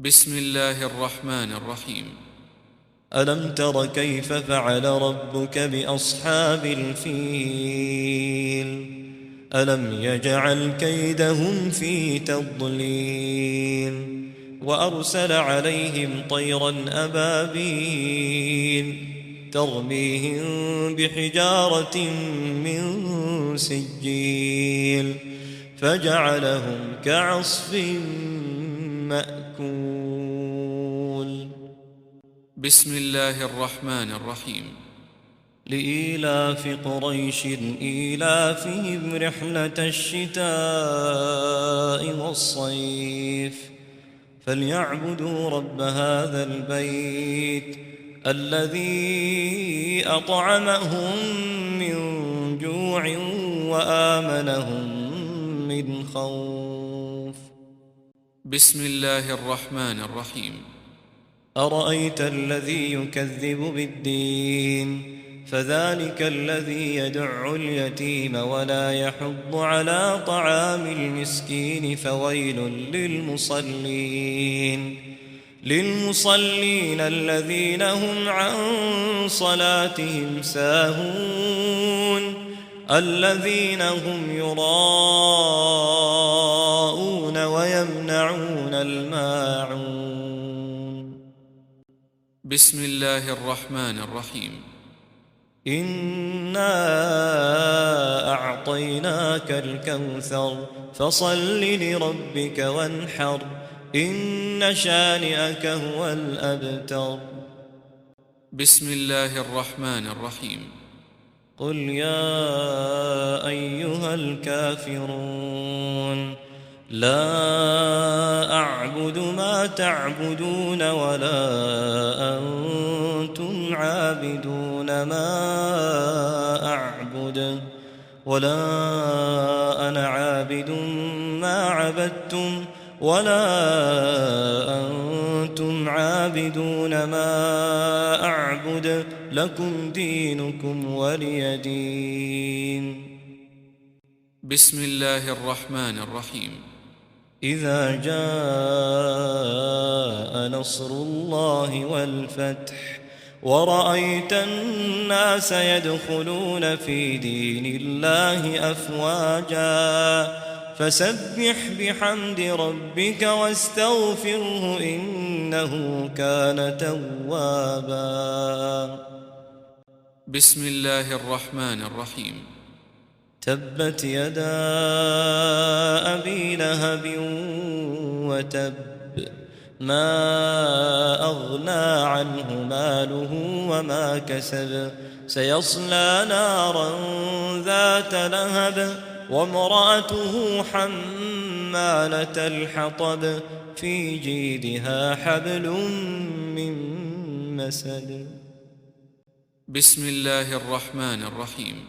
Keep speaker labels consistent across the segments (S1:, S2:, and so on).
S1: بسم الله الرحمن الرحيم.
S2: ألم تر كيف فعل ربك بأصحاب الفيل ألم يجعل كيدهم في تضليل وأرسل عليهم طيرا أبابيل ترميهم بحجارة من سجيل فجعلهم كعصف مأكول.
S1: بسم الله الرحمن الرحيم.
S2: لإيلاف قريش إيلافهم رحلة الشتاء والصيف فليعبدوا رب هذا البيت الذي أطعمهم من جوع وآمنهم من خوف.
S1: بسم الله الرحمن الرحيم.
S2: أرأيت الذي يكذب بالدين فذلك الذي يدع اليتيم ولا يحض على طعام المسكين فويل للمصلين الذين هم عن صلاتهم ساهون الذين هم يراءون ويمنعون الماعون.
S1: بسم الله الرحمن الرحيم.
S2: إنا أعطيناك الكوثر فصل لربك وانحر إن شانئك هو الأبتر.
S1: بسم الله الرحمن الرحيم.
S2: قل يا أيها الكافرون لا أعبد ما تعبدون ولا أنتم عابدون ما أعبد ولا أنا عابد ما عبدتم ولا أنتم عابدون ما أعبد لكم دينكم ولي دين.
S1: بسم الله الرحمن الرحيم.
S2: إذا جاء نصر الله والفتح ورأيت الناس يدخلون في دين الله أفواجا فسبح بحمد ربك واستغفره إنه كان توابا.
S1: بسم الله الرحمن الرحيم.
S2: تبت يدا أبي لهب وتب ما أغنى عنه ماله وما كسب سيصلى نارا ذات لهب وامرأته حمالة الحطب في جيدها حبل من مسد.
S1: بسم الله الرحمن الرحيم.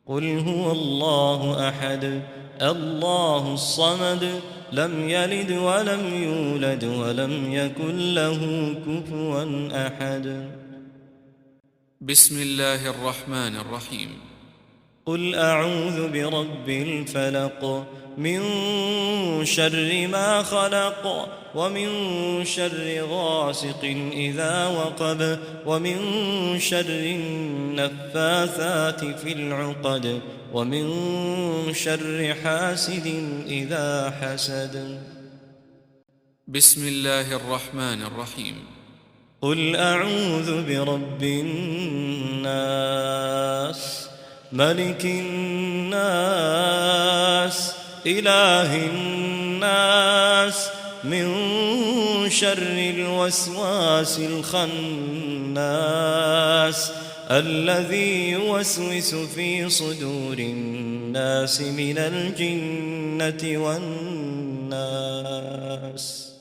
S2: قل هو الله أحد الله الصمد لم يلد ولم يولد ولم يكن له كفوا أحد.
S1: بسم الله الرحمن الرحيم.
S2: قل أعوذ برب الفلق من شر ما خلق ومن شر غاسق إذا وقب ومن شر النفاثات في العقد ومن شر حاسد إذا حسد.
S1: بسم الله الرحمن الرحيم.
S2: قل أعوذ برب الناس ملك الناس إله الناس من شر الوسواس الخناس الذي يوسوس في صدور الناس من الجنة والناس.